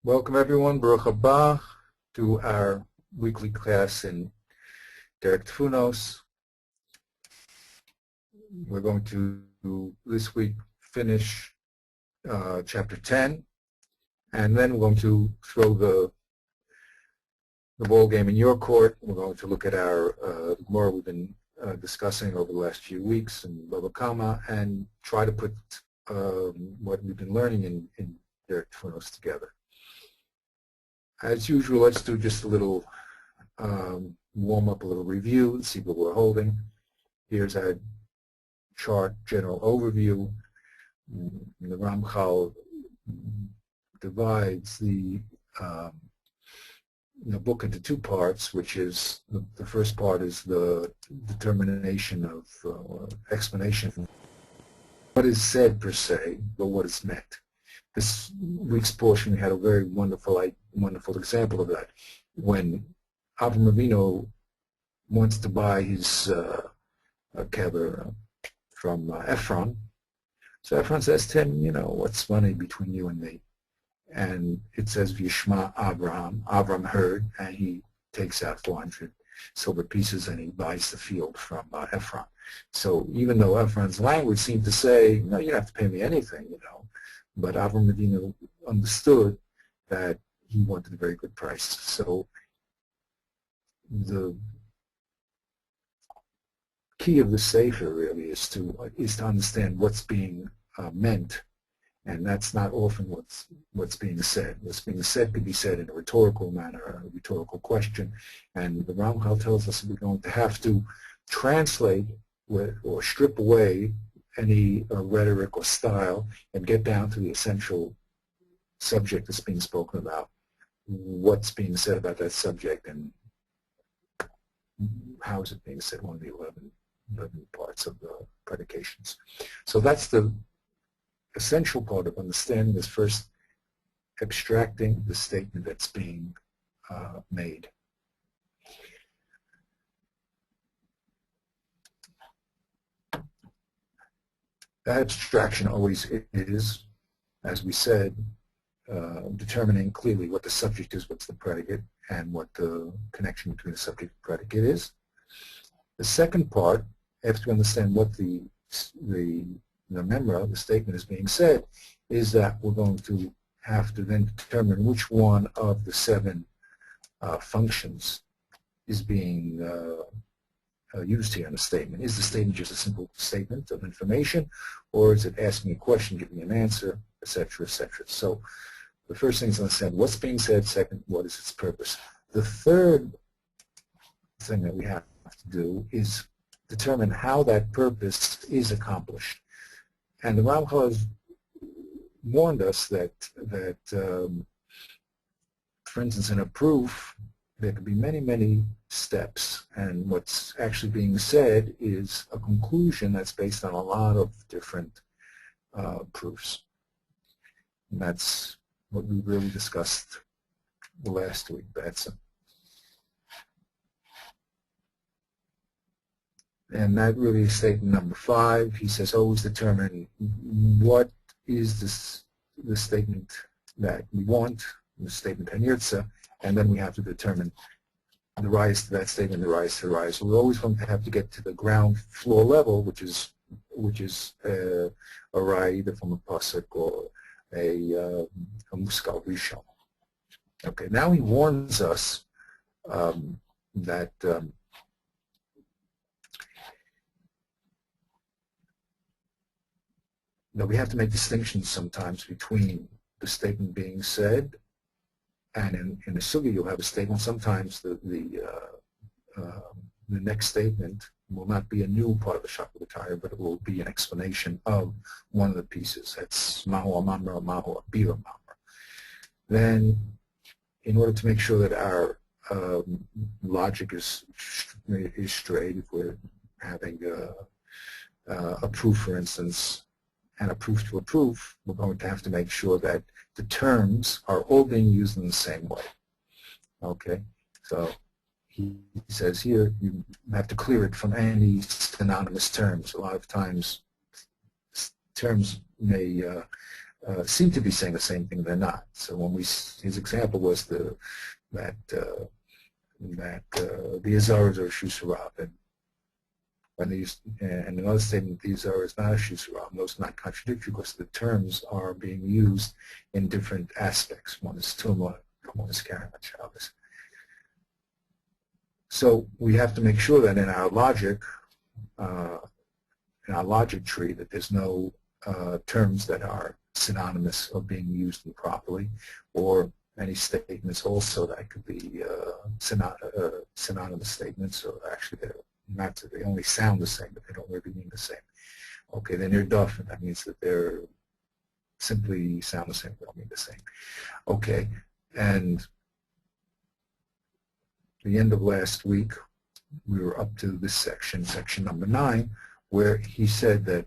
Welcome everyone, Baruch haba, to our weekly class in derech tvunos. We're going to this week finish chapter 10, and then we're going to throw the ball game in your court. We're going to look at our Gemara we've been discussing over the last few weeks in Baba Kama and try to put what we've been learning in derech tvunos together. As usual, let's do just a little warm up, a little review, see what we're holding. Here's our chart general overview. The Ramchal divides the book into two parts, which is the first part is the determination of explanation of what is said per se, but what is meant. This week's portion, we had a very wonderful example of that. When Avram Avinu wants to buy his kever from Ephron, so Ephron says to him, what's money between you and me? And it says, V'yishma Abraham. Avram heard, and he takes out 400 silver pieces and he buys the field from Ephron. So even though Ephron's language seemed to say, no, you don't have to pay me anything, but Avram Avinu understood that he wanted a very good price. So the key of the Sefer really is to understand what's being meant, and that's not often what's being said. What's being said could be said in a rhetorical manner, a rhetorical question, and the Ramchal tells us we're going to have to translate or strip away any rhetoric or style and get down to the essential subject that's being spoken about, what's being said about that subject, and how is it being said, one of the 11 parts of the predications. So that's the essential part of understanding, is first abstracting the statement that's being made. That abstraction always is, as we said, determining clearly what the subject is, what's the predicate, and what the connection between the subject and predicate is. The second part, after we understand what the memra, the statement, is being said, is that we're going to have to then determine which one of the 7 functions is being used here in the statement. Is the statement just a simple statement of information, or is it asking a question, giving an answer, etc., etc.? So the first thing is to understand what's being said. Second, what is its purpose? The third thing that we have to do is determine how that purpose is accomplished. And the Ramchal has warned us that for instance, in a proof, there could be many, many steps, and what's actually being said is a conclusion that's based on a lot of different proofs. And that's what we really discussed last week, and that really is statement number 5. He says always determine what is the statement that we want, the statement Hanirtza, and then we have to determine the rise to that statement, the rise to the rise. So we're always going to have to get to the ground floor level, which is a rai either from a pasuk or a muskal rishon. Okay, now he warns us that we have to make distinctions sometimes between the statement being said, and in the sugya you'll have a statement. Sometimes the next statement will not be a new part of the Shaklataya, but it will be an explanation of one of the pieces. That's Mahu Amamra, Mahu Abira Mamra. Then, in order to make sure that our logic is straight, if we're having a proof, for instance, and a proof to a proof, we're going to have to make sure that the terms are all being used in the same way. Okay, so he says here you have to clear it from any synonymous terms. A lot of times terms may seem to be saying the same thing, they're not. So when his example was that the Azar is a Shusarab, and another statement, the Azar is not a Shusarab. Those are not contradictory because the terms are being used in different aspects. One is Tumah, one is Karen Shabbos. So we have to make sure that in our logic tree, that there's no terms that are synonymous or being used improperly, or any statements also that could be synonymous statements, or actually they only sound the same, but they don't really mean the same. Okay, then they're duff, and that means that they're simply sound the same, they don't mean the same. Okay, and the end of last week, we were up to this section number 9, where he said that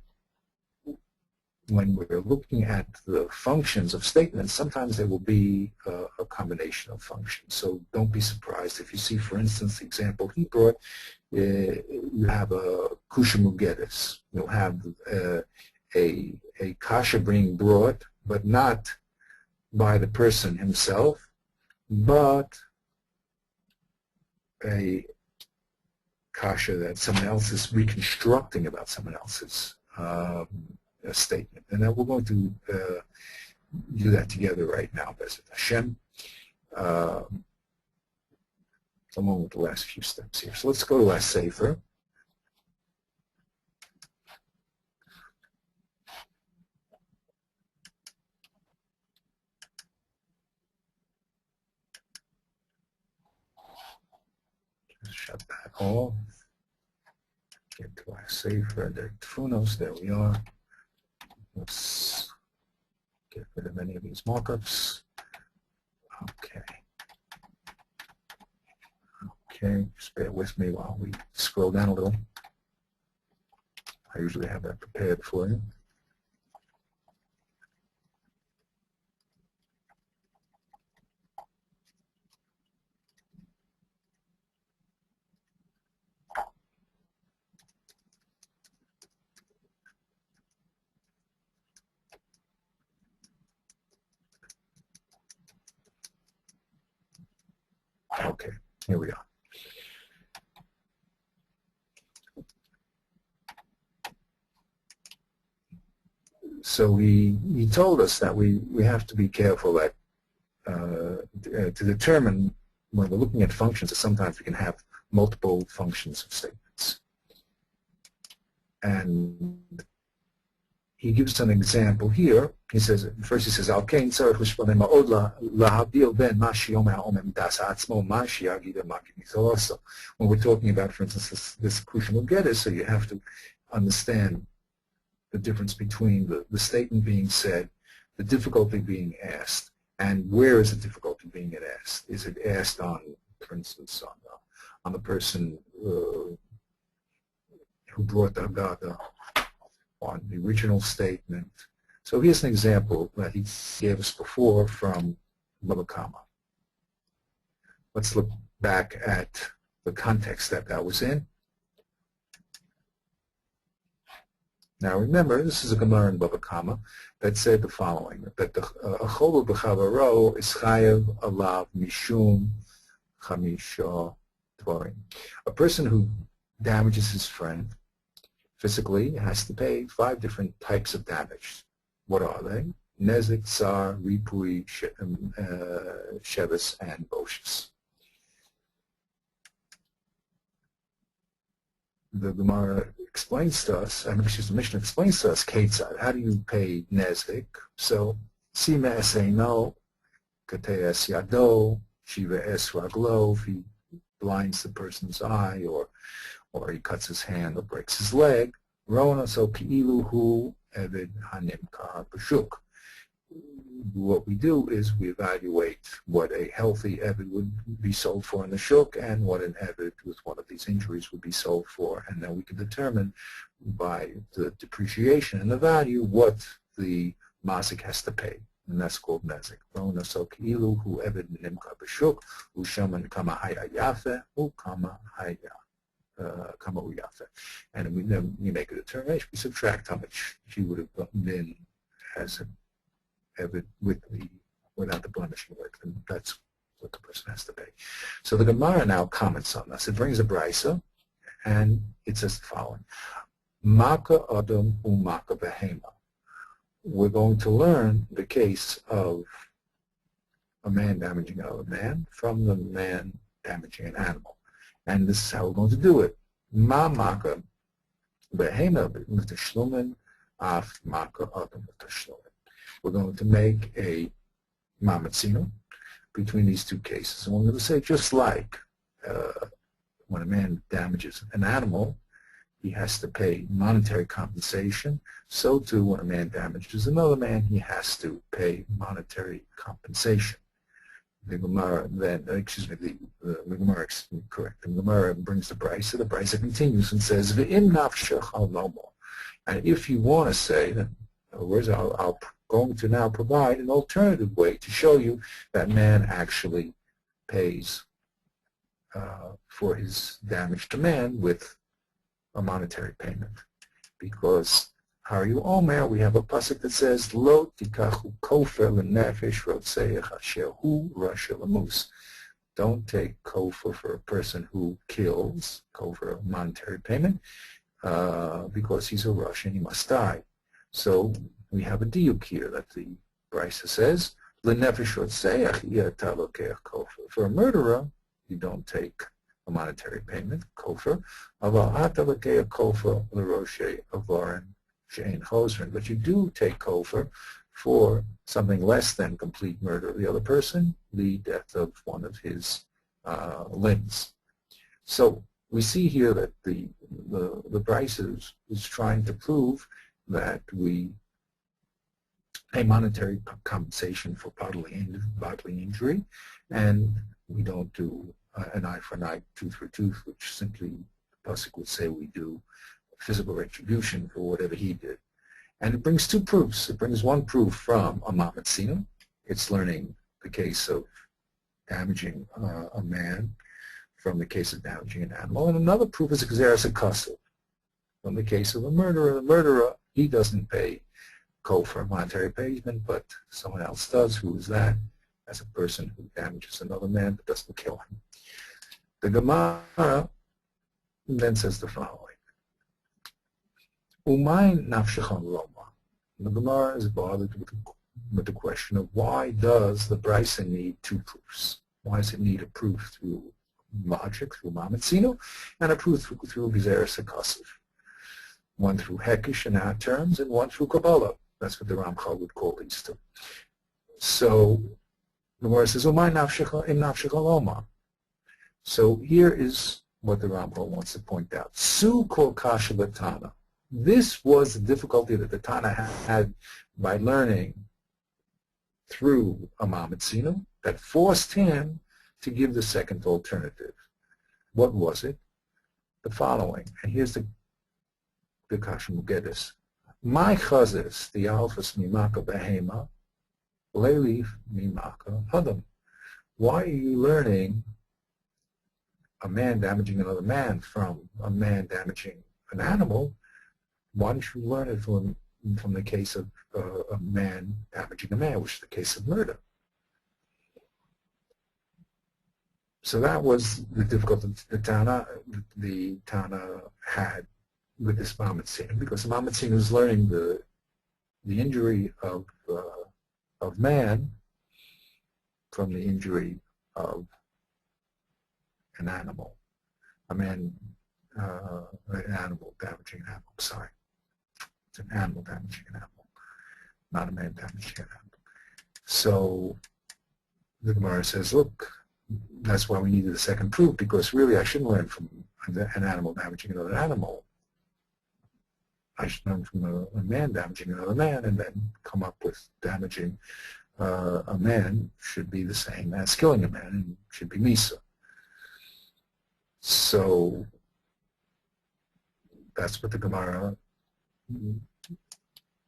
when we're looking at the functions of statements, sometimes there will be a combination of functions. So don't be surprised if you see, for instance, the example he brought, you have a kusha mugedes. You'll have a kasha being brought, but not by the person himself, but a kasha that someone else is reconstructing about someone else's a statement. And then we're going to do that together right now, Bezat Hashem, along with the last few steps here. So let's go to our Sefer. Just shut that off. Get to our Sefer, derech tvunos, there we are. Let's get rid of any of these markups. Okay. Okay, just bear with me while we scroll down a little. I usually have that prepared for you. Okay, here we are. So he told us that we have to be careful that to determine when we're looking at functions that sometimes we can have multiple functions of statements. And he gives an example here. He says, first he says, when we're talking about, for instance, this kusha mugedes, so you have to understand the difference between the statement being said, the difficulty being asked, and where is the difficulty being asked? Is it asked on, for instance, on the person who brought the Haggadah, on the original statement? So here's an example that he gave us before from Baba Kama. Let's look back at the context that was in. Now remember, this is a Gemara in Baba Kama that said the following, that the acholu b'chavaro is chayav alav mishum chamisha dvarim. A person who damages his friend physically has to pay 5 different types of damage. What are they? Nezik, Tsar, Ripui, Shevis, and Boshis. The Gemara explains to us, the Mishnah explains to us, Ketzad, how do you pay Nezik? So, Sima Eseino, Kateas Yado, Shiva Es Raglo, if he blinds the person's eye, or he cuts his hand or breaks his leg. Rona so ki'ilu hu eved hanimkar b'shuk. What we do is we evaluate what a healthy eved would be sold for in the shuk and what an eved with one of these injuries would be sold for, and then we can determine by the depreciation and the value what the mazik has to pay, and that's called nezik. Rona so ki'ilu hu eved nimkar b'shuk u'shaman kama haya yafe u'kama haya And then we make a determination. We subtract how much she would have been as an Evid without the blemishing work, and that's what the person has to pay. So the Gemara now comments on this. It brings a brisa, and it says the following: Maka Adam Umaka Behema. We're going to learn the case of a man damaging another man from the man damaging an animal. And this is how we're going to do it. Ma Maka Behema V'tashlumin Af Maka Adam V'tashlumin. We're going to make a mamatzino between these two cases. And we're going to say just like when a man damages an animal, he has to pay monetary compensation. So too, when a man damages another man, he has to pay monetary compensation. The Gemara then, the Gemara, correct. The Gemara brings the brisa. The brisa continues and says, "V'im nafshach no more." And if you want to say, in other words, I'll going to now provide an alternative way to show you that man actually pays for his damage to man with a monetary payment. Because Hari Omer, we have a pasuk that says, Lo tikachu kofer l'nefesh rotzeich asher hu rasha l'mus. Don't take kofer for a person who kills, kofer, a monetary payment, because he's a Russian, he must die. So we have a diuk here that the brisa says, l'nefesh rotzeich yata lokeach kofer. For a murderer, you don't take a monetary payment, kofer, but you do take kofer for something less than complete murder of the other person, the death of one of his limbs. So we see here that the brisa is trying to prove that we pay monetary compensation for bodily injury, and we don't do an eye for an eye, tooth for tooth, which simply the pasuk would say we do physical retribution for whatever he did. And it brings two proofs. It brings one proof from a mamatzino. It's learning the case of damaging a man from the case of damaging an animal. And another proof is exeris akasiv. From the case of a murderer, the murderer, he doesn't pay for monetary payment, but someone else does. Who is that? As a person who damages another man but doesn't kill him. The Gemara then says the following. Umay nafshechan loma. The Gemara is bothered with the question of why does the brisa need two proofs? Why does it need a proof through logic, through mamatzino, and a proof through gezeres hakasiv? One through hekish in our terms, and one through Kabbalah. That's what the Ramchal would call these two. So the Gemara says, Umay nafshechan loma. So here is what the Ramchal wants to point out. Su kol kasha l'tana. This was the difficulty that the Tana had by learning through a mamatzino that forced him to give the second alternative. What was it? The following. And here's the kasha mugedes. My chazes, the alphas mimaka behema, leilif mimaka hadam. Why are you learning a man damaging another man from a man damaging an animal? Why don't you learn it from the case of a man damaging a man, which is the case of murder? So that was the difficulty the Tana had with this mamatzino, because the mamatzino is learning the injury of man from the injury of an animal, an animal damaging an animal. Sorry, it's an animal damaging an animal, not a man damaging an animal. So the Gemara says, look, that's why we needed a second proof, because really I shouldn't learn from an animal damaging another animal. I should learn from a man damaging another man, and then come up with damaging a man should be the same as killing a man, and should be misa. So that's what the Gemara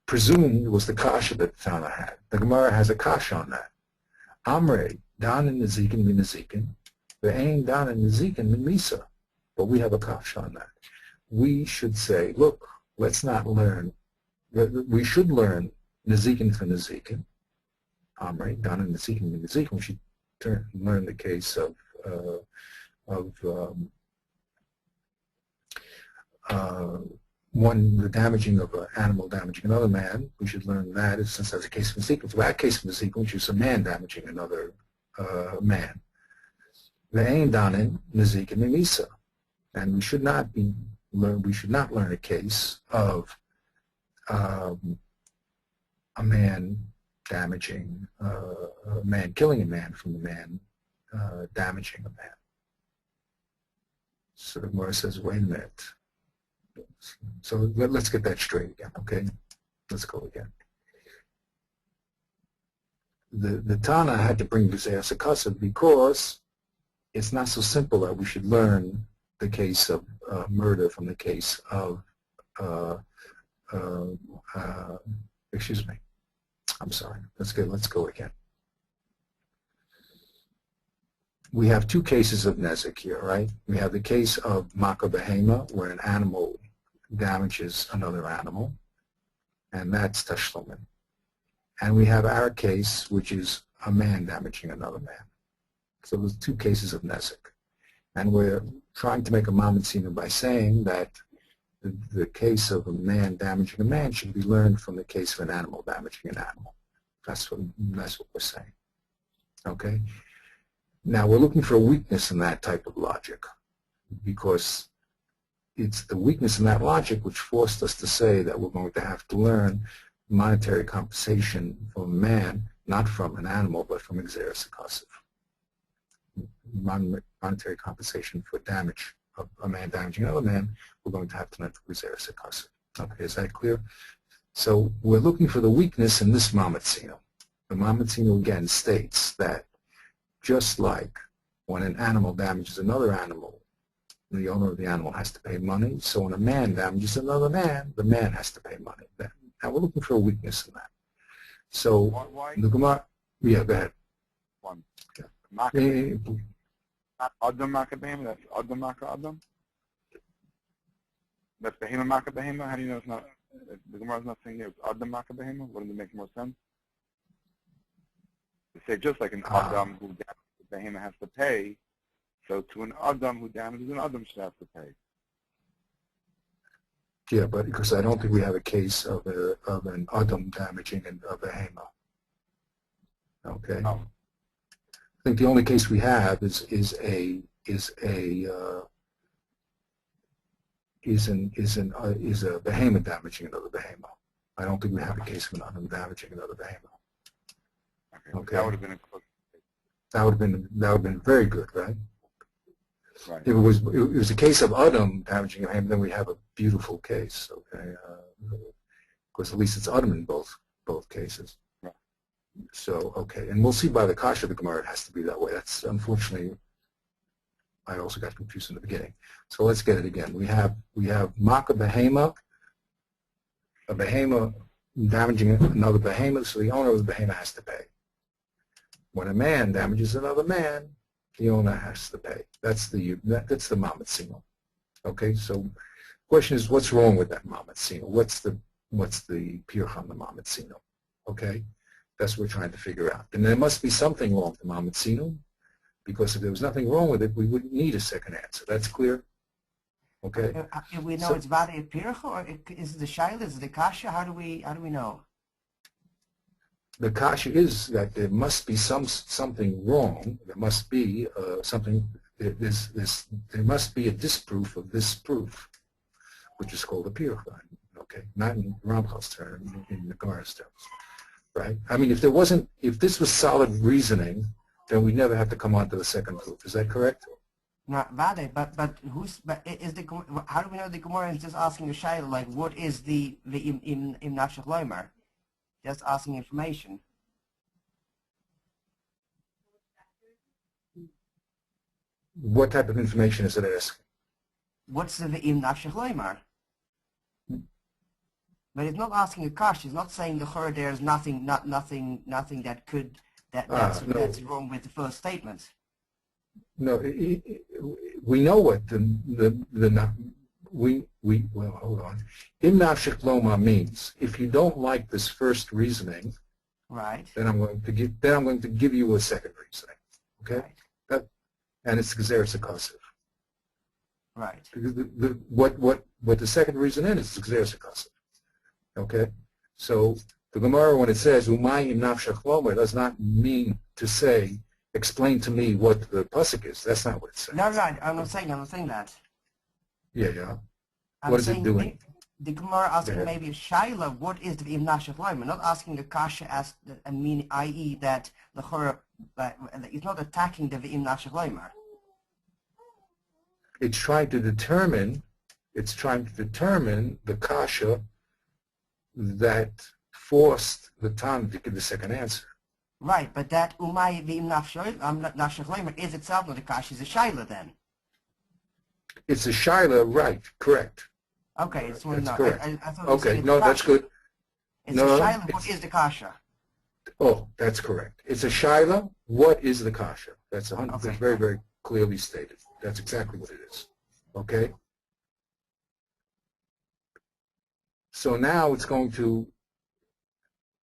presumed was the kasha that the Tana had. The Gemara has a kasha on that. Amre, dan in nezikin min nezikin, ve'ein dan in nezikin min misa. but we have a kasha on that. We should say, look, let's not learn, we should learn Nezikin for Nezikin, right? Down in Nezikin and Nezikin, we should learn the case of the damaging of an animal damaging another man. We should learn that since that's a case of Nezikin. So that case of Nezikin, which is a man damaging another man. The ain danin Nezikin and Isa. And we should not learn a case of a man damaging a man killing a man from a man damaging a man. So the Gemara says, wait a minute. So let's get that straight again, okay? Let's go again. The Tana had to bring B'zeas HaKasav because it's not so simple that we should learn the case of murder from the case of, excuse me, I'm sorry, let's go again. We have two cases of nezek here, right? We have the case of Maka Behema, where an animal damages another animal, and that's Tashlumin. And we have our case, which is a man damaging another man. So there's two cases of nezek. And we're trying to make a mamatzina by saying that the case of a man damaging a man should be learned from the case of an animal damaging an animal. That's what we're saying. Okay? Now we're looking for a weakness in that type of logic because it's the weakness in that logic which forced us to say that we're going to have to learn monetary compensation from a man, not from an animal, but from Xeris Akasav. Monetary compensation for damage of a man damaging another man, we're going to have to learn from Xeris Akasav. Okay, is that clear? So we're looking for the weakness in this mamatzino. The mamatzino again states that just like when an animal damages another animal, the owner of the animal has to pay money. So when a man damages another man, the man has to pay money. Now we're looking for a weakness in that. So why? the Gemara, yeah, go ahead. One. Yeah. Not Adam Maka Behema, that's Adam Maka Adam? That's Behema Maka Behema? How do you know it's not, the Gemara is not saying here it's Adam Maka Behema? Wouldn't it make more sense? To say just like an Adam who damages the Behema has to pay, so to an Adam who damages an Adam should have to pay. Yeah, but because I don't think we have a case of an Adam damaging a Behema. Okay. No. I think the only case we have is a Behema damaging another Behema. I don't think we have a case of an Adam damaging another Behema. Okay. That would have been a close case. That would have been very good, right? Right. If it was a case of Adam damaging a Behema, then we have a beautiful case. Okay, because at least it's Adam in both cases. Right. So okay, and we'll see by the kasha of the Gemara it has to be that way. That's unfortunately, I also got confused in the beginning. So let's get it again. We have Maka Behema, a Behema damaging another Behema, so the owner of the Behema has to pay. When a man damages another man, the owner has to pay. That's the mamatzino. Okay, so the question is, what's wrong with that mamatzino? What's the piruch on the mamatzino? Okay, that's what we're trying to figure out. And there must be something wrong with the mamatzino, because if there was nothing wrong with it, we wouldn't need a second answer. That's clear? Okay. We know it's vade piruch, or is it the shaila? Is it the kasha? How do we know? The kasha is that there must be something wrong. There must be something. There must be a disproof of this proof, which is called a piruch. Okay, not in Ramchal's term, in the Gemara's terms, right? I mean, if this was solid reasoning, then we'd never have to come on to the second proof. Is that correct? Not vade, but is the how do we know the Gemara is just asking a shaila like what is the im nafshach loimer? Just asking information. What type of information is it asking? What's the im nafshach loimer? But it's not asking a kasha. It's not saying the chur there's nothing that could that's wrong with the first statement. No, we know what well, hold on. Im nafshech loma means if you don't like this first reasoning, Right. then I'm going to give you a second reasoning. Okay? Right. And it's Gzeres HaKasev. Right. What the second reason is Gzeres HaKasev. Okay? So the Gemara, when it says Umayim nafshech loma, does not mean to say, explain to me what the pasuk is. That's not what it says. No, right. I'm not saying that. Yeah. I'm What is saying it doing? The Gemara asking Yeah. maybe a shaila, what is the im nafshech loimer? Not asking a kasha as I mean, i.e. that the chora it's not attacking the im nafshech loimer. It's trying to determine the kasha that forced the Tana to give the second answer. Right, but that umay im nafshech loimer is itself not a kasha, is a shaila then. It's a shaila, right? Correct. Okay, it's That's no. correct. I thought you were Okay, saying no, it's that's kasha. good. It's No, a shaila. What it's- is the kasha? Oh, that's correct. It's a shaila. What is the kasha? That's Okay. that's very, very clearly stated. That's exactly what it is. Okay. So now it's going to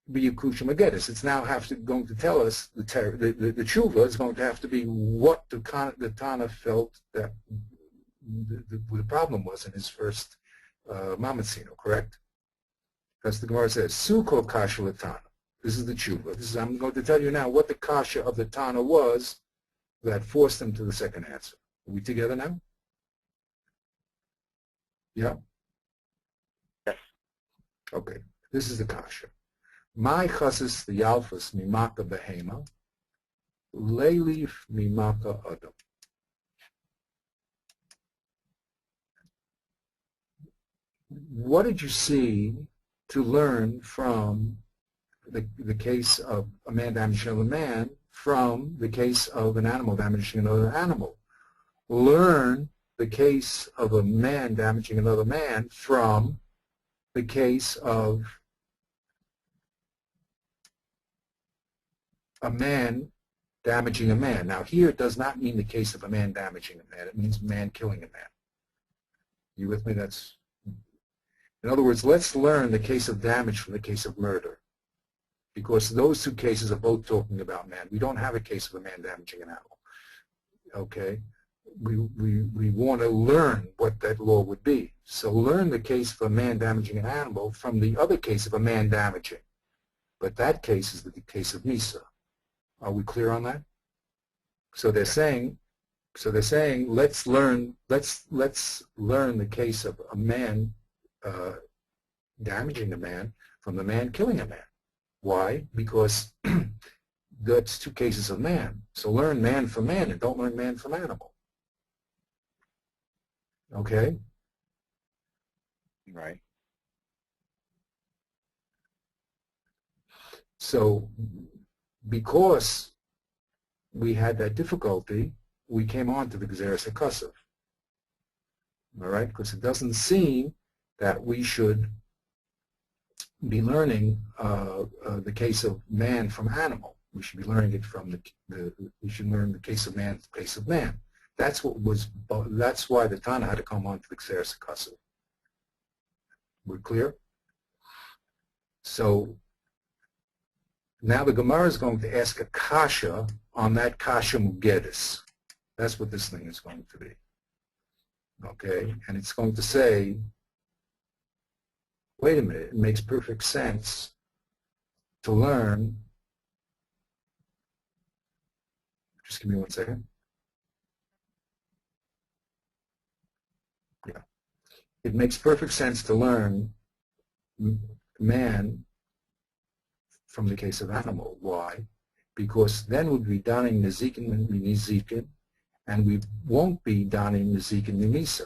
be a kusha mageddis. It's now going to tell us the tshuva is going to have to be what the Tana felt that the problem was in his first Mamatzino, correct? Because the Gemara says, Suko kasha l'Tana. This is the tshuva. I'm going to tell you now what the kasha of the Tana was that forced him to the second answer. Are we together now? Yeah? Yes. Okay. This is the kasha. My chasis the yalfas mimaka behema, leilif mimaka adam. What did you see to learn from the case of a man damaging another man from the case of an animal damaging another animal? Learn the case of a man damaging another man from the case of a man damaging a man. Now here it does not mean the case of a man damaging a man. It means a man killing a man. You with me? In other words, let's learn the case of damage from the case of murder, because those two cases are both talking about man. We don't have a case of a man damaging an animal. Okay? We want to learn what that law would be. So learn the case of a man damaging an animal from the other case of a man damaging. But that case is the case of Misa. Are we clear on that? So they're saying let's learn the case of a man damaging a man from the man killing a man. Why? Because that's two cases of man. So learn man from man and don't learn man from animal. Okay? Right. So because we had that difficulty, we came on to the Gzeres HaKasev. All right? Because it doesn't seem that we should be learning the case of man from animal. We should be learning it from we should learn the case of man, the case of man. That's why the Tana had to come on to the Gzeres HaKasev. We're clear? So now the Gemara is going to ask a kasha on that kasha mugedis. That's what this thing is going to be. Okay? And it's going to say, wait a minute, it makes perfect sense to learn. Just give me 1 second. Yeah. It makes perfect sense to learn man from the case of animal. Why? Because then we'd be donning Nezikin and Nizikin, and we won't be donning Nezikin and Misa.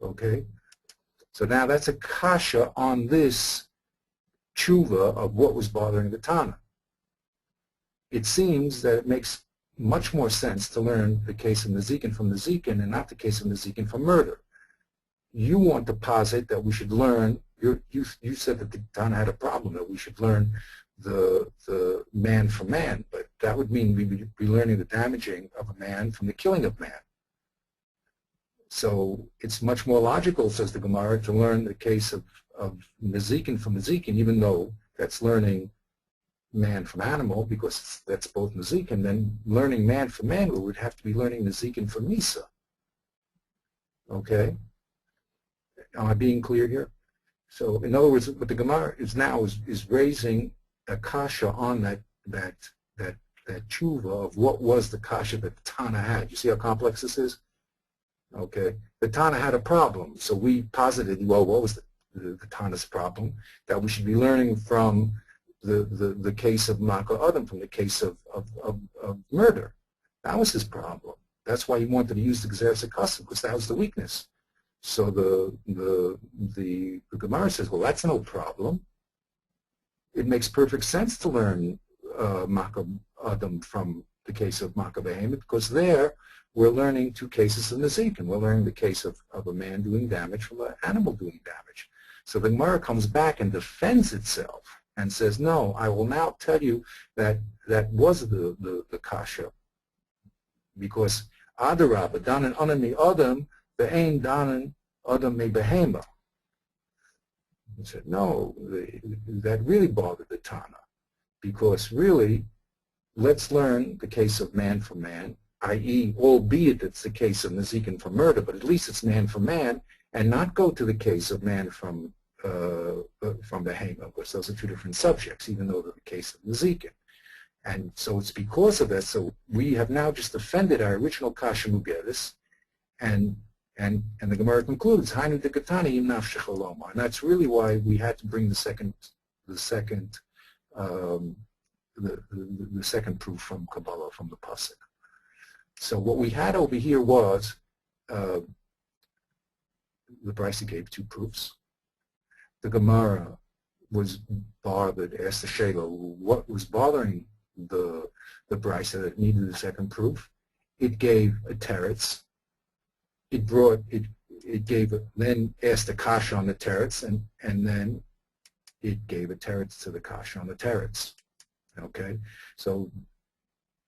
Okay? So now that's a kasha on this tshuva of what was bothering the Tana. It seems that it makes much more sense to learn the case of Nezikin from Nezikin and not the case of Nezikin from murder. You want to posit that we should learn, you said that the Tana had a problem, that we should learn the man from man, but that would mean we would be learning the damaging of a man from the killing of man. So it's much more logical, says the Gemara, to learn the case of Nezikin from Nezikin, even though that's learning man from animal, because that's both Nezikin. Then learning man from man, we would have to be learning Nezikin from Misa. Okay? Am I being clear here? So in other words, what the Gemara is now is raising a kasha on that tshuva of what was the kasha that the Tana had. You see how complex this is? Okay. The Tana had a problem. So we posited, well, what was the Tana's problem? That we should be learning from the case of Maka Adam, from the case of murder. That was his problem. That's why he wanted to use the Gzeres HaKasav, because that was the weakness. So the Gemara says, well, that's no problem. It makes perfect sense to learn Maka Adam from the case of Maka Behemoth, because there we're learning two cases of Nezikin. We're learning the case of a man doing damage from an animal doing damage. So the Gemara comes back and defends itself and says, no, I will now tell you that that was the kasha, because Adarabba, Danan Anani Adam, Be'ain Danan Adam Me Behema. He said, no, that really bothered the Tana, because really, let's learn the case of man for man, i.e., albeit it's the case of Nezikin for murder, but at least it's man for man, and not go to the case of man from Behema, because those are two different subjects, even though they're the case of Nezikin. And so it's because of that. So we have now just defended our original Kasha Mugeris, and the Gemara concludes, Hainu dekatani im nafshech aloma. And that's really why we had to bring the second proof from Kabbalah, from the Pasuk. So what we had over here was the Brisa gave two proofs. The Gemara was bothered, asked the Shela, what was bothering the Brisa that needed the second proof? It gave a teretz. Then asked a kasha on the teretz, and then it gave a teretz to the kasha on the teretz. Okay, so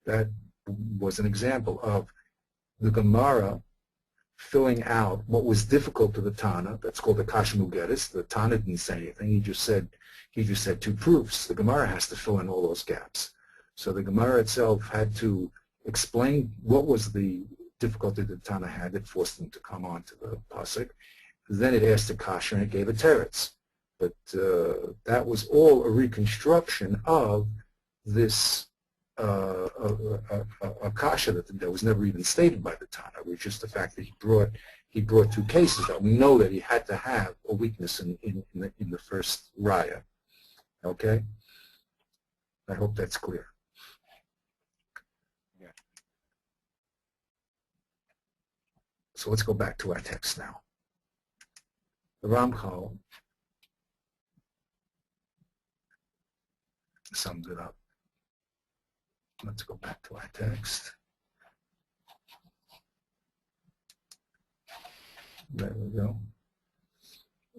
that was an example of the Gemara filling out what was difficult to the Tana. That's called the kasha mugeris. The Tana didn't say anything. He just said two proofs. The Gemara has to fill in all those gaps. So the Gemara itself had to explain what was the difficulty that the Tana had that forced them to come on to the pasuk. Then it asked a kasha and it gave a teretz. But that was all a reconstruction of this a kasha that was never even stated by the Tana. It was just the fact that he brought two cases that we know that he had to have a weakness in the first raya. Okay? I hope that's clear. Yeah. So let's go back to our text now. The Ramchal sums it up. Let's go back to our text. There we go.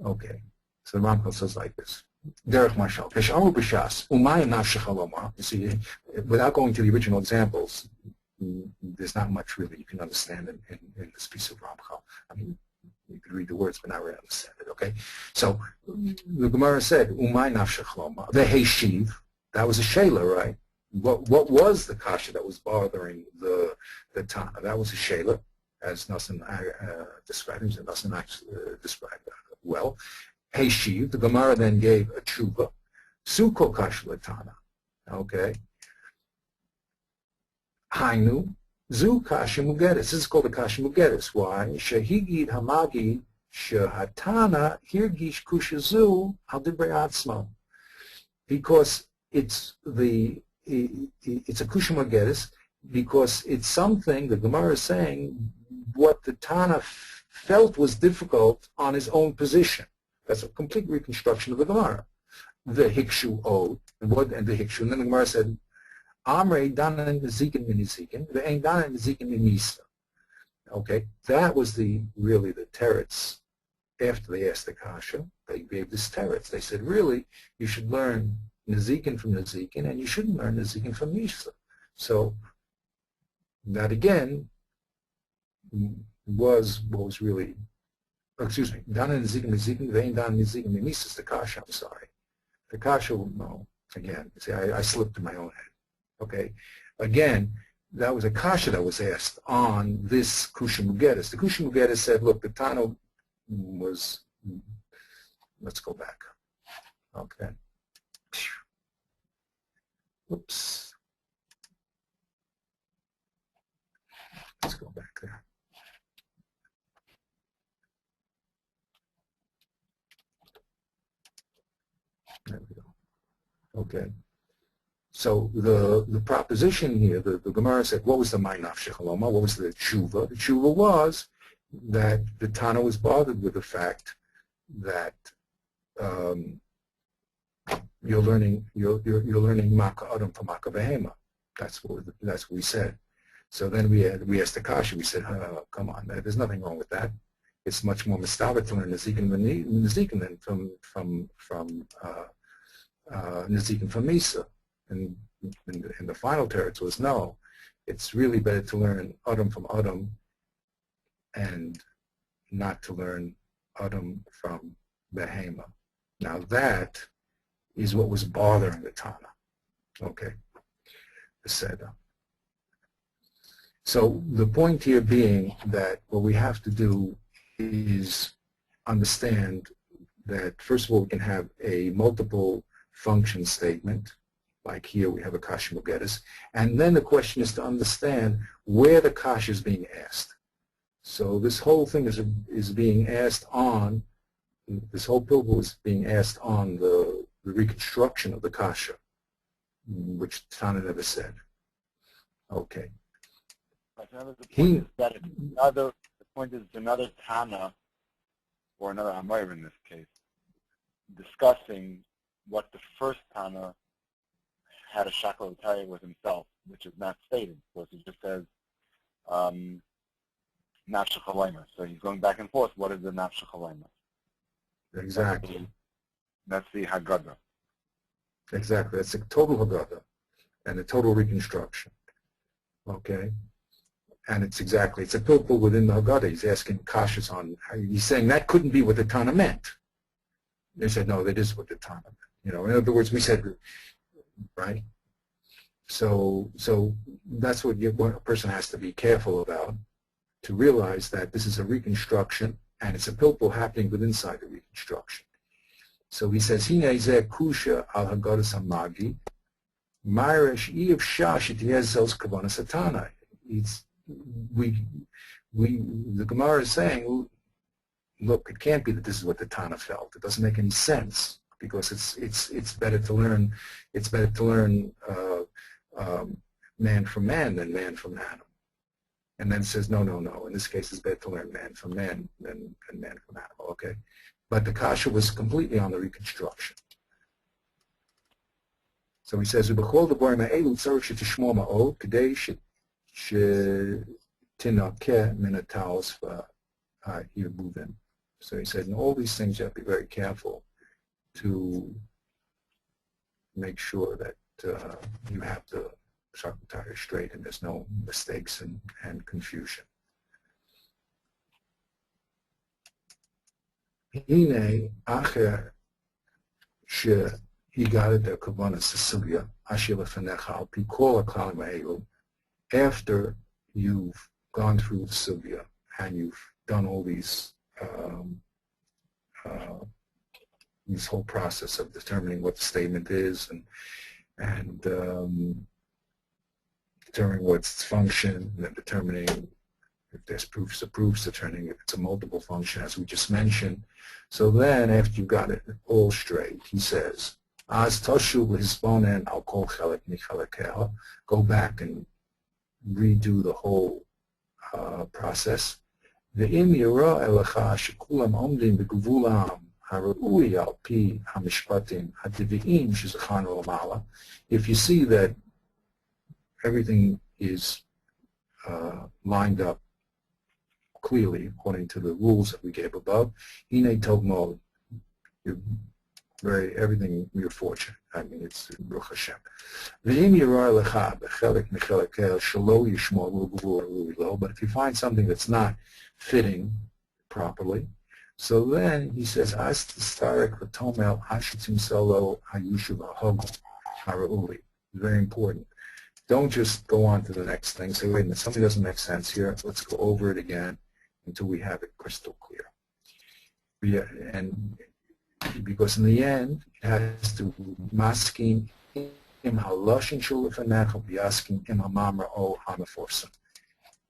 Okay. So the Ramchal says like this. Derech Mashal. Peshamu b'shas umayim nafshech aloma. You see, without going to the original examples, there's not much really you can understand in this piece of Ramchal. I mean, you could read the words, but not really understand it. Okay. So the Gemara said umay nafshech aloma. The Heshiv. That was a shayla, right? What was the kasha that was bothering the Tana? That was a shayla, as Nassim described, and Nassim described well. Heshiv, the Gemara then gave a tshuva, suko kasha Tana. Okay. Hainu, zu kasha mugeris. This is called the kasha mugeris. Why? Shehigid hamagi shehatana hirgish kushazu al dibrei atzma. Because it's a kusha mugeris, because it's something the Gemara is saying what the Tana felt was difficult on his own position. That's a complete reconstruction of the Gemara. The Hikshu owed, and the Hikshu, and then the Gemara said, Amrei danan nezikin min nezikin, ve'ein danan nezikin min misa. Okay, that was really the teretz. After they asked the kasha, they gave this teretz. They said, really, you should learn nezikin from nezikin, and you shouldn't learn nezikin from misa. So that again was what was really, excuse me, Dana Nizikim Nizikim, Vein Dana Nizikim Nimis the Kasha, I'm sorry. The Kasha, no, again, see, I slipped in my own head. Okay, again, that was a Kasha that was asked on this Kusha Mugetis. The Kusha Mugetis said, look, the Tano was, let's go back. Okay. Oops. Let's go back there. There we go. Okay. So the proposition here, the Gemara said, what was the Ma'inaf Shechaloma? What was the tshuva? The tshuva was that the Tana was bothered with the fact that you're learning Maka Adam from Maka Behema. That's what we said. So then we asked the Kasha. We said, oh, come on, there's nothing wrong with that. It's much more mistavet to learn Nezikin than from Nezikin from Misa. And the final teretz was no. It's really better to learn Adam from Adam and not to learn Adam from Behema. Now that is what was bothering the Tana. Okay, the Seder. So the point here being that what we have to do is understand that, first of all, we can have a multiple function statement, like here we have a kasha mugetis, and then the question is to understand where the kasha is being asked. So this whole thing is being asked on, this whole pilgul is being asked on the reconstruction of the kasha, which Tana never said. Okay. The point is another Tana, or another Amayr in this case, discussing what the first Tana had a shakal Ataya with himself, which is not stated. So he just says, Nafsha Chalayma. So he's going back and forth. What is the Nafsha Chalayma? Exactly. That's the Haggadah. Exactly. That's a total Haggadah and a total reconstruction. Okay? And it's a pilpul within the Haggadah. He's asking kashas on, he's saying that couldn't be what the Tana meant. They said, no, that is what the Tana meant. You know, in other words, we said, right? So that's what a person has to be careful about, to realize that this is a reconstruction and it's a pilpul happening within inside the reconstruction. So he says, Hine zeh kusha al Haggadah samagi, Myresh Iev Shash it Yezel's Kavana Satana. The Gemara is saying, look, it can't be that this is what the Tana felt. It doesn't make any sense, because it's better to learn man from man than man from animal. And then it says no. In this case, it's better to learn man from man than man from animal. Okay, but the kasha was completely on the reconstruction. So he says, "Ubechol debarim ha'elu tzarich shetishmo ma'od kedei shetinakeh min ha'taos v'ha'irubim." So he said, in all these things, you have to be very careful to make sure that you have the shakatari straight and there's no mistakes and confusion. Hine acher shehigadet der kavana sesugya asher lefenecha al pi kol ha'klalim ha'elu. After you've gone through the sugya and you've done all these this whole process of determining what the statement is and determining what's its function, and then determining if there's proofs of proofs, determining if it's a multiple function, as we just mentioned. So then, after you've got it all straight, he says, "Az tashu l'hisbonen al kol chelek michalekeha." Go back and redo the whole process. Ve'im yira elecha shekulam omdim beguvulam harui al pi hamishpatim hativiim shezachanu l'mala. If you see that everything is lined up clearly according to the rules that we gave above, hine tov mod, everything, you're fortunate. I mean, it's Baruch Hashem. V'im yirar lecha b'chelek mechelekeh shelo yishmo lo, but if you find something that's not fitting properly, so then he says, as tistarek v'tomel hashitzim solo hayushu v'hogel harauli. Very important. Don't just go on to the next thing. Say, wait a minute, something doesn't make sense here. Let's go over it again until we have it crystal clear. And because in the end, it has to masking im haloshin shulifanacha b'yaskin im hamamra o hamaforsim.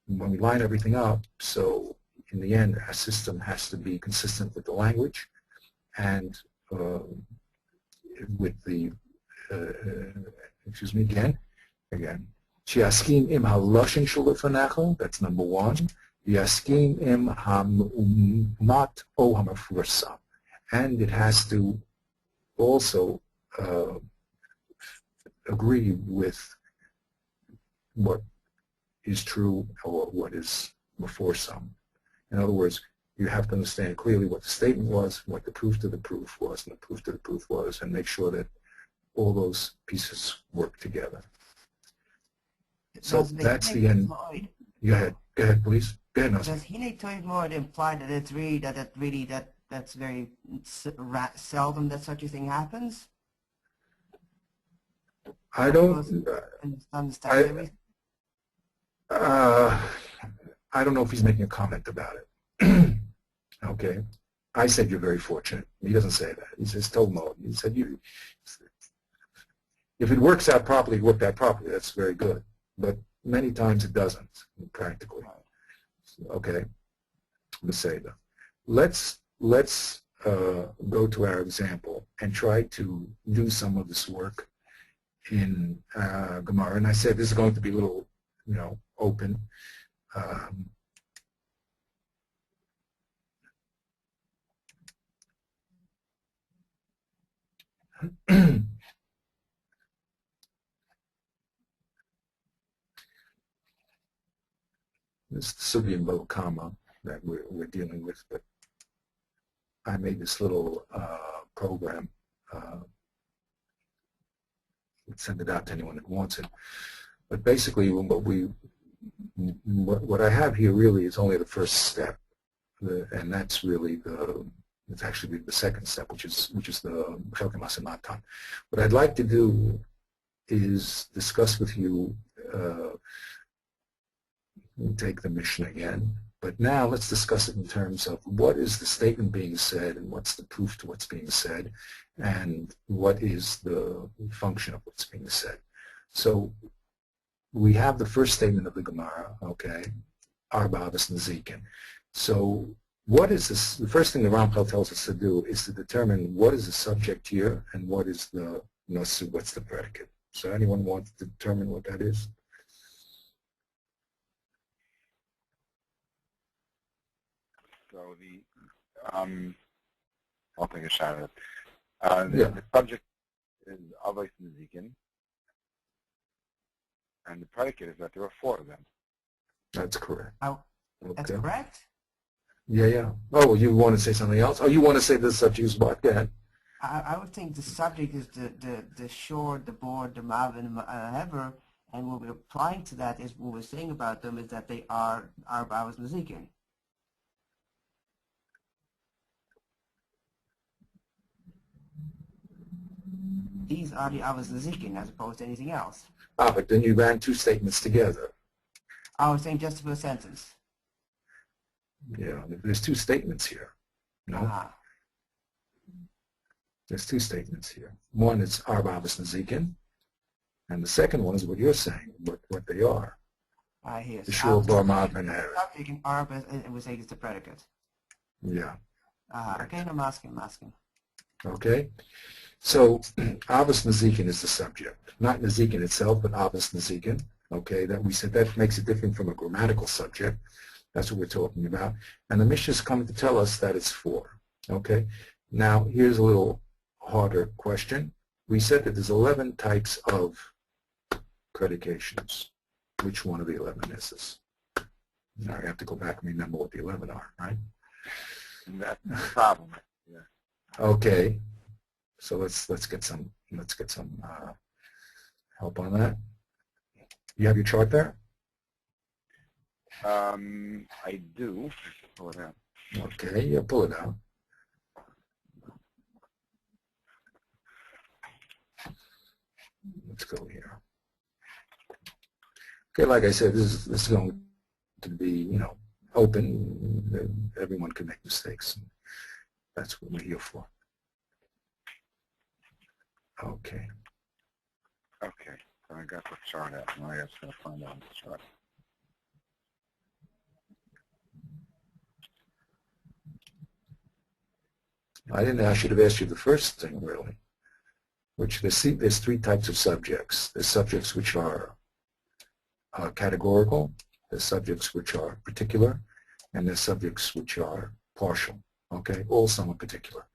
When we line everything up, so in the end, our system has to be consistent with the language and with the, excuse me, again, Shiaskim im haloshin shulifanacha, that's number one. Yaskim im hamumat o hamafursam. And it has to also agree with what is true or what is before some. In other words, you have to understand clearly what the statement was, what the proof to the proof was, and the proof to the proof was, and make sure that all those pieces work together. So that's the end. Go ahead, please. Go ahead, Does Hine Toiv Moed imply that it's really that's very seldom that such a thing happens? I don't. I don't know if he's making a comment about it. Okay. I said you're very fortunate. He doesn't say that. He says Tov Moed. He said you. If it works out properly, it worked out properly. That's very good. But many times it doesn't, practically. Okay. Maseda. Let's go to our example and try to do some of this work in Gemara. And I said this is going to be a little, open. This Sugi and Balakama that we're dealing with, but I made this little program. Let's send it out to anyone that wants it. But basically, what I have here really is only the first step, and that's really it's actually the second step, which is the Chelkem Asimatan. What I'd like to do is discuss with you. We'll take the mission again, but now let's discuss it in terms of what is the statement being said and what's the proof to what's being said and what is the function of what's being said. So we have the first statement of the Gemara, okay, Arba Avos Nezikin. So what is this? The first thing the Ramchal tells us to do is to determine what is the subject here and what is the nasu, what's the predicate. So anyone want to determine what that is? So I'll take a shot at it. The subject is Avos Nezikin, and the predicate is that there are 4 of them. That's correct. Oh, that's correct? Yeah. Oh, you want to say something else? Oh, you want to say the subject is what? Go ahead. I would think the subject is the shore, the board, the mav, and the hever, and what we're applying to that is what we're saying about them is that they are Avos Nezikin. These are the Avos Nezikin as opposed to anything else. But then you ran 2 statements together. I was saying just for a sentence. Yeah, there's 2 statements here. There's 2 statements here. One is Arba Avos Nezikin, and the second one is what you're saying, what they are. I hear. The Shul, Bar, Mav, and Her. Subject in Arba, and we say it's the predicate. Yeah. Okay, I'm asking. Okay. So Avos Nezikin is the subject. Not Nezikin itself, but Avos Nezikin. Okay, that we said that makes it different from a grammatical subject. That's what we're talking about. And the Mishnah is coming to tell us that it's 4. Okay. Now, here's a little harder question. We said that there's 11 types of predications. Which one of the 11 is this? Now I have to go back and remember what the 11 are, right? That's the problem. Yeah. Okay. So let's get some help on that. You have your chart there? I do. Pull it out. Okay, yeah, pull it out. Let's go here. Okay, like I said, this is going to be, you know, open. Everyone can make mistakes. That's what we're here for. Okay. Okay, so I got the chart out. Now I just got to find out the chart. I should have asked you the first thing, really. Which there's three types of subjects. There's subjects which are categorical, there's subjects which are particular, and there's subjects which are partial. Okay, all somewhat particular.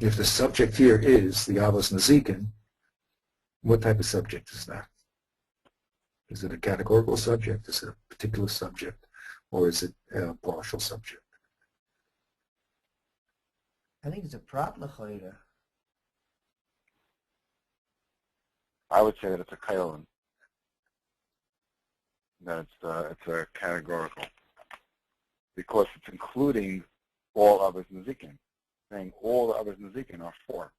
If the subject here is the Avos Nazikin, what type of subject is that? Is it a categorical subject? Is it a particular subject? Or is it a partial subject? I think it's a prat l'chayra. I would say that it's a kailin. That it's a categorical. Because it's including all others Nazikin. Saying all the others Nazikin are 4.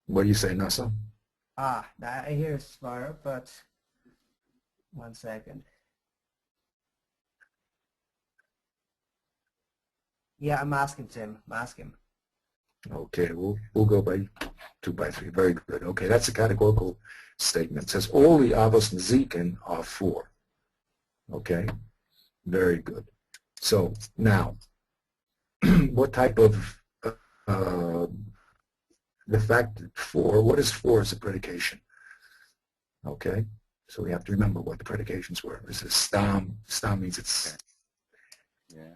What do you say, Nasa? Now I hear Svara, but 1 second. Yeah, I'm asking Tim. I'm asking. Okay, we'll go by 2 by 3. Very good. Okay, that's a categorical statement. It says all the Avos Nazikin are 4. Okay, very good. So now, what type of the fact that 4? What is 4 as a predication? Okay, so we have to remember what the predications were. This is stam. Stam means it's. Yeah.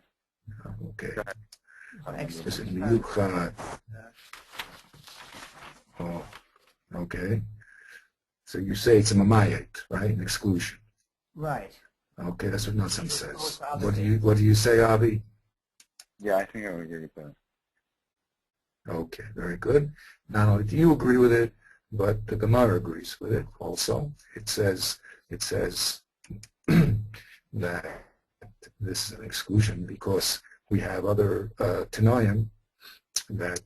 Okay. Excellent. Is it miyuchad? Oh, okay. So you say it's a mamayet, right? An exclusion. Right. Okay, that's what Nassim says. What do you say, Avi? Yeah, I think I would agree with that. Okay, very good. Not only do you agree with it, but the Gemara agrees with it also. It says that this is an exclusion because we have other Tanoim that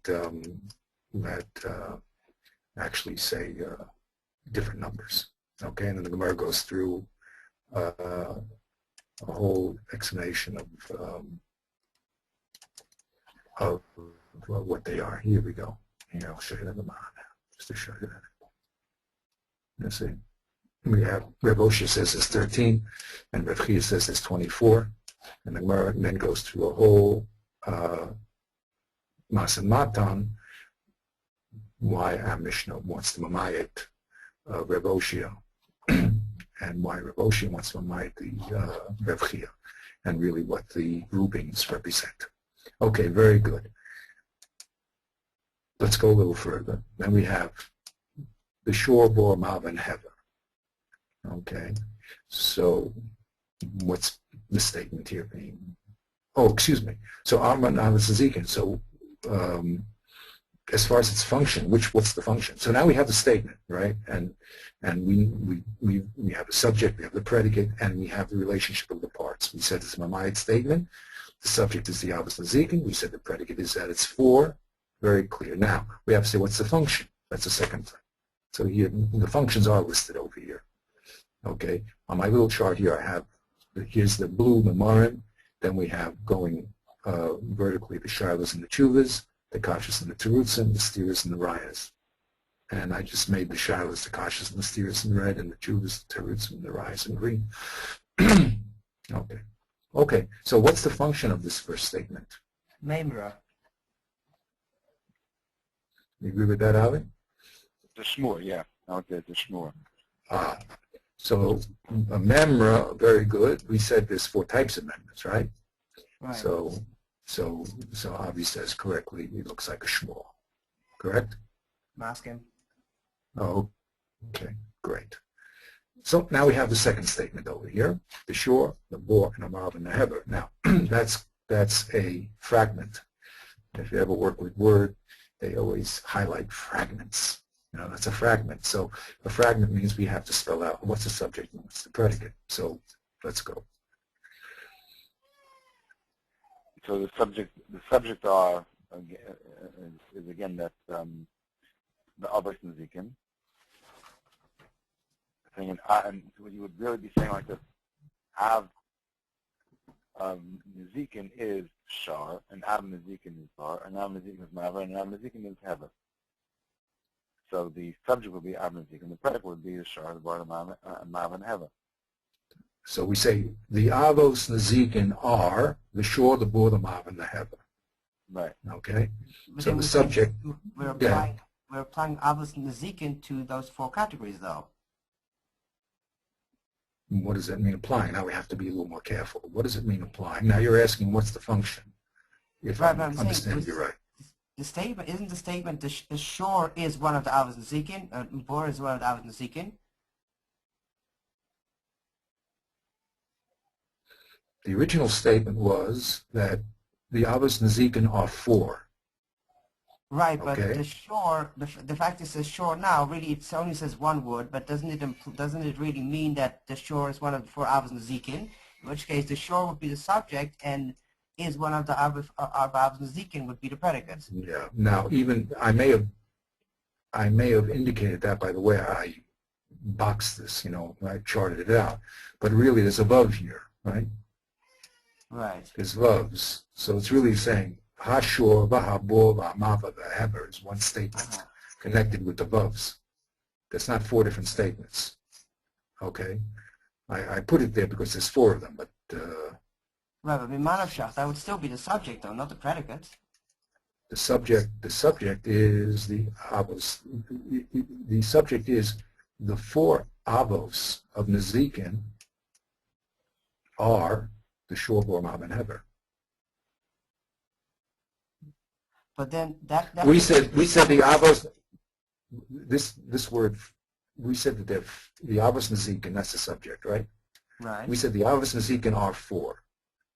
actually say different numbers. Okay, and then the Gemara goes through a whole explanation of what they are. Here we go. Here, I'll show you the Gemara now, just to show you that. Let's see. We have Rav Osha says it's 13, and Rav Chia says it's 24, and the Gemara then goes through a whole Masan Matan, why our Mishnah wants to mamayit Rav Osha, and why Rav Osha wants to mamayit the Rav Chia, and really what the groupings represent. Okay, very good. Let's go a little further. Then we have the Shor, Bor, Mav, and Hever. Okay, so what's the statement here being? Oh, excuse me. So Amran Avos Nazikin. So as far as its function, what's the function? So now we have the statement, right? And we have the subject, we have the predicate, and we have the relationship of the parts. We said it's a mamayit statement. The subject is the Avos Nazikin. We said the predicate is that it's 4. Very clear. Now we have to say what's the function. That's the second thing. So here the functions are listed over here. Okay, on my little chart here I have, here's the blue memorim, then we have going vertically the shilas and the chuvas, the kashas and the terutzim, the steers and the rayas. And I just made the shilas, the kashas and the steers in red, and the chuvas, the terutzim, and the rayas in green. Okay, so what's the function of this first statement? Memra. You agree with that, Ali? The shmur, yeah. Okay, the shmur. So a memra, very good. We said there's 4 types of memras, right? Right. So Avi says correctly, it looks like a shmur. Correct? Masking. Oh, okay, great. So now we have the second statement over here, the Shor, the Bor, and the Mav, and the Heber. Now, that's a fragment. If you ever work with Word, they always highlight fragments. That's a fragment. So a fragment means we have to spell out what's the subject and what's the predicate. So let's go. So the subject are is again that the Abbas Nazikin. And what you would really be saying like this: Av Nazikin is Shar, and Av Nazikin is Bar, and Av Nazikin is Maver, and Av Nazikin is Hever. So the subject would be Av Nazikin, the predicate would be the Shar, the Bar, the Maver, and Hever. So we say the Avos Nazikin are the Shor, the Bor, the Mav, and the Hever. Right. Okay. But So the subject. We're applying Avos Nazikin to those four categories, though. What does that mean applying? Now we have to be a little more careful. What does it mean applying? Now you're asking what's the function. If I understand you right. The statement, isn't the statement the Shor is one of the Avos Nazikin, Bor is one of the Avos Nazikin? The original statement was that the Avos Nazikin are four. Right, but okay. the Shor, the fact it says Shor now, really it only says one word, but doesn't it really mean that the Shor is one of the four Avos Nazikin? In which case the Shor would be the subject and is one of the Avos Nazikin would be the predicate. Yeah. Now even I may have indicated that by the way I boxed this, I charted it out. But really there's a vav here, right? Right. There's vavs. So it's really saying Hashor, Vahabor, Vahmava, Vahever is one statement connected with the vavs. That's not four different statements. Okay? I put it there because there's four of them, but right, but Bimanavshach, that would still be the subject though, not the predicate. The subject is the avos. The subject is the four avos of Nazikin are the Shor, Bor, Mav, and Hever. But then that we said the avos. This word, we said that the avos Nazikin, that's the subject, right? Right. We said the avos Nazikin are four,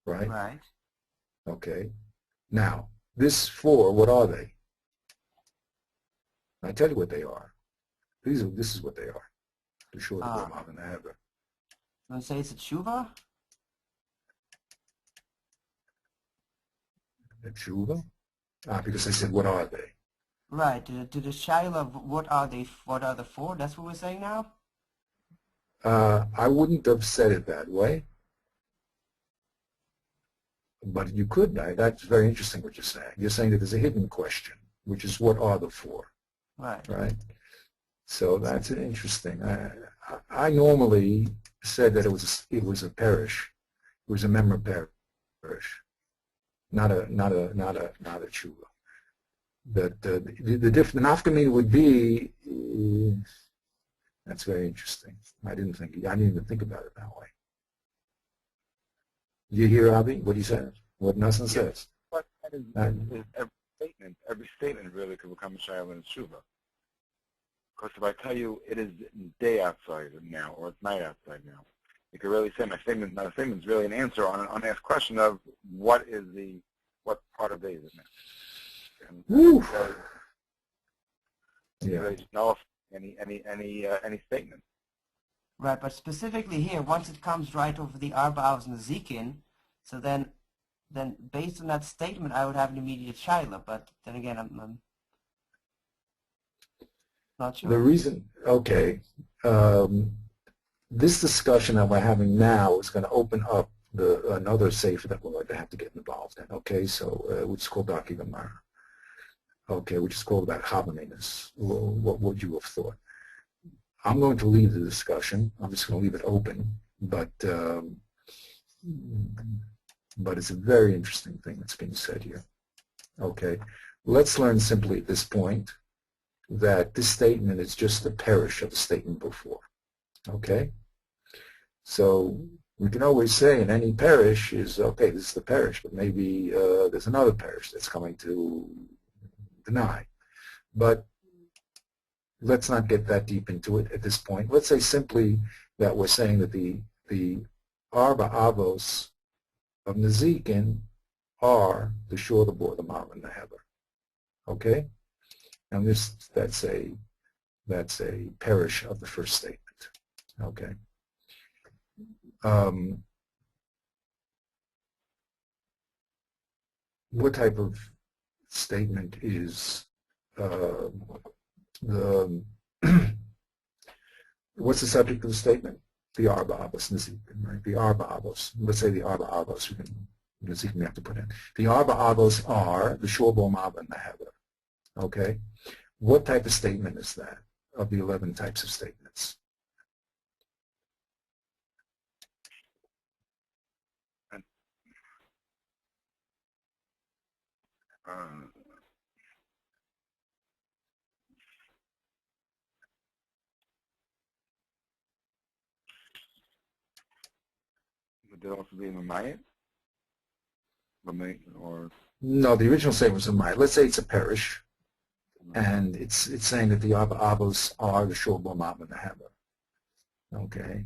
right? Right. Okay. Now this four, what are they? I tell you what they are. This is what they are. The Shor, the Bor, Mav, and the Hever. You want to say it's a tshuva? The tshuva? Because I said, what are they? Right. To the shaila, what are they? What are the four? That's what we're saying now? I wouldn't have said it that way. But you could. That's very interesting what you're saying. You're saying that there's a hidden question, which is what are the four? Right. Right? So that's interesting. I normally said that it was a parish. It was a member parish. Not a tshuva. That the nafkamina would be. That's very interesting. I didn't even think about it that way. You hear Avi? What he says? What Nassan says? But is every statement really could become a shayla and tshuva. Because if I tell you it is day outside now or it's night outside now, you could really say my statement is really an answer on an unasked question of what part of day is it now? And yeah. Really just nullify any statement. Right, but specifically here, once it comes right over the Arba Avos Nazikin, so then based on that statement, I would have an immediate shaila. But then again, I'm not sure. The reason, okay, this discussion that we're having now is going to open up another sefer that we're going to have to get involved in. Okay, so which is called Daki Gemara. Okay, which is called about Habaninus. What would you have thought? I'm going to leave the discussion. I'm just going to leave it open, but it's a very interesting thing that's being said here. Okay, let's learn simply at this point that this statement is just the parish of the statement before. Okay, so we can always say in any parish is, okay, this is the parish, but maybe there's another parish that's coming to deny. But let's not get that deep into it at this point. Let's say simply that we're saying that the Arba Avos of Nazikin are the shore, the bore, the mara, and the hever. Okay? And that's a parish of the first statement. Okay? What type of statement is the what's the subject of the statement? The arba avos nezikin, right? The arba avos. Let's say the arba avos. Nezikin we have to put in. The arba avos are the shor, bor, mara, and the hever. Okay. What type of statement is that of the 11 types of statements? Would there also be a mamayit? Or No, the original statement was a maya. Let's say it's a parish, and it's saying that the arba avos are the shor, bor, mara, and the hever. Okay.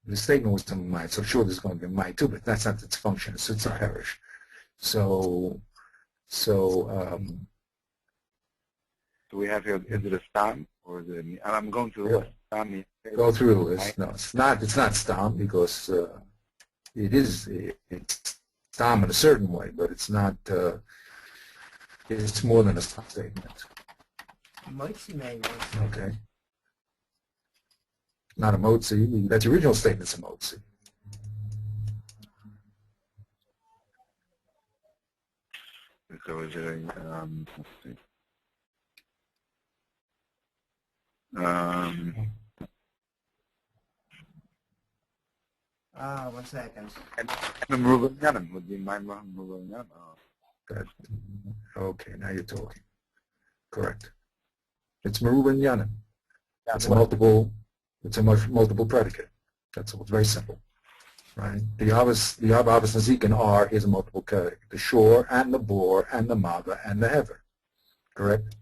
The statement was to maya, so sure there's going to be a maya too, but that's not its function. So it's a parish. So we have here, is it a stam or is it? I'm going through the list. Stam, go through the list. No, it's not. It's not stam because it's stam in a certain way, but it's not. It's more than a stam statement. Okay. Not a motzi. That's the original statement's a motzi. So is it a, let's see. 1 second. And Meruba Yanim would be my Meruba Yanim. Okay, now you're talking. Correct. It's Meruba Yanim. Yeah, It's a multiple predicate. That's all. It's very simple. Right? The arba avos nezikin are is a multiple predicate. The shore and the bore and the mara and the hever. Correct?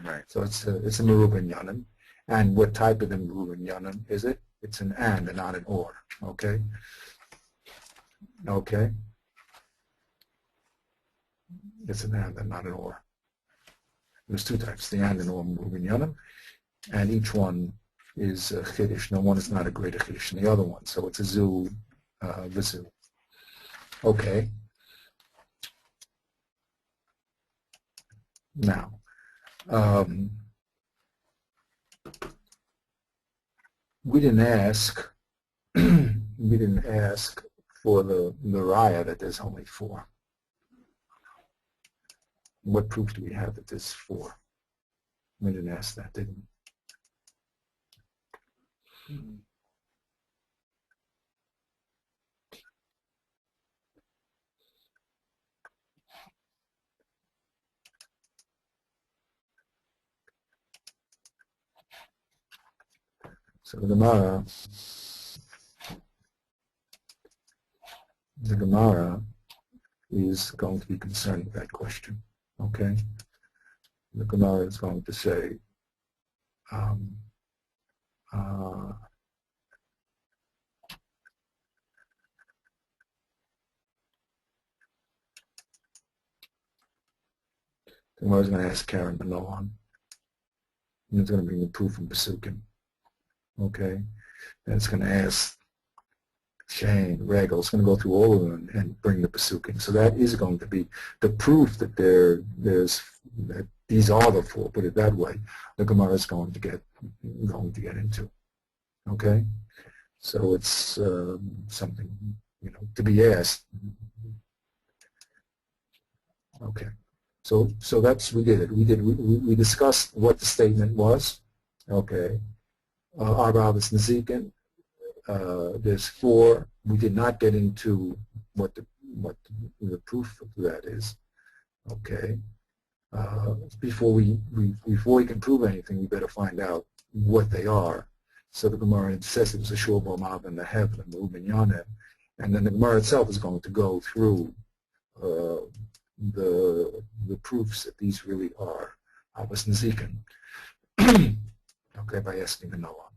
Right. So it's a Meruba Yanim. And what type of the Meruba Yanim is it? It's an and not an or. Okay? Okay? It's an and not an or. There's two types, the and or Meruba Yanim, and each one is a chiddush. No one is not a greater chiddush than the other one. So it's a zu, vizu. Okay. Now, we didn't ask for the raya that there's only 4. What proof do we have that there's 4? We didn't ask that, didn't we? So the Gemara is going to be concerning that question. Okay? The Gemara is going to say, the Gemara is going to ask Karen Manoan. And it's going to bring the proof from Pesukim. Okay? And it's going to ask Shane, Regal. It's going to go through all of them and bring the Pesukim. So that is going to be the proof that that these are the 4, put it that way, the Gemara is going to get into. Okay? So it's something, to be asked. Okay. So that's, we did it. We discussed what the statement was. Okay. Arba avos nezikin. There's 4. We did not get into what the proof of that is. Okay. Before we can prove anything, we better find out what they are. So the Gemara says it was a shor, bor, mara, and the hever, and the Meruba Yanim, and then the Gemara itself is going to go through the proofs that these really are avos nezikin. Okay, by asking the Noah.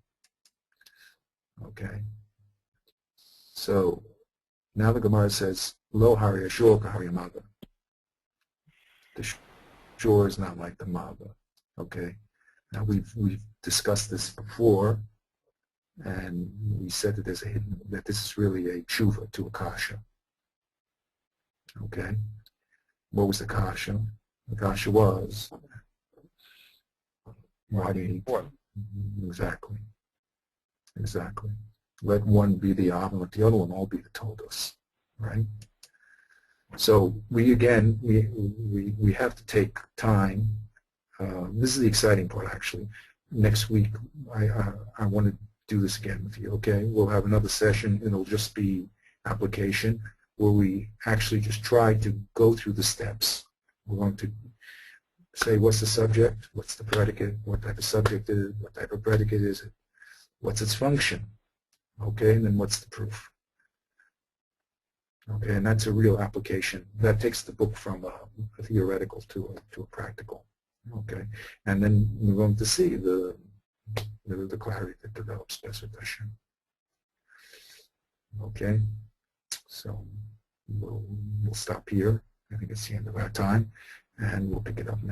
Okay. So now the Gemara says, Lo hari ashur kahari maga. The shore is not like the maga. Okay. Now we've discussed this before, and we said that there's a hidden, that this is really a tshuva to a kasha. Okay. What was the kasha? The kasha was, why do you need to? Exactly. Exactly. Let one be the Av and let the other one all be the tvunos, right? So we again we have to take time. This is the exciting part, actually. Next week I want to do this again with you. Okay, we'll have another session, and it'll just be application where we actually just try to go through the steps. We're going to say what's the subject, what's the predicate, what type of subject is it, what type of predicate is it, what's its function, okay, and then what's the proof. Okay, and that's a real application. That takes the book from a theoretical to a practical. Okay, and then we're going to see the clarity that develops specification. Okay, so we'll stop here. I think it's the end of our time, and we'll pick it up next.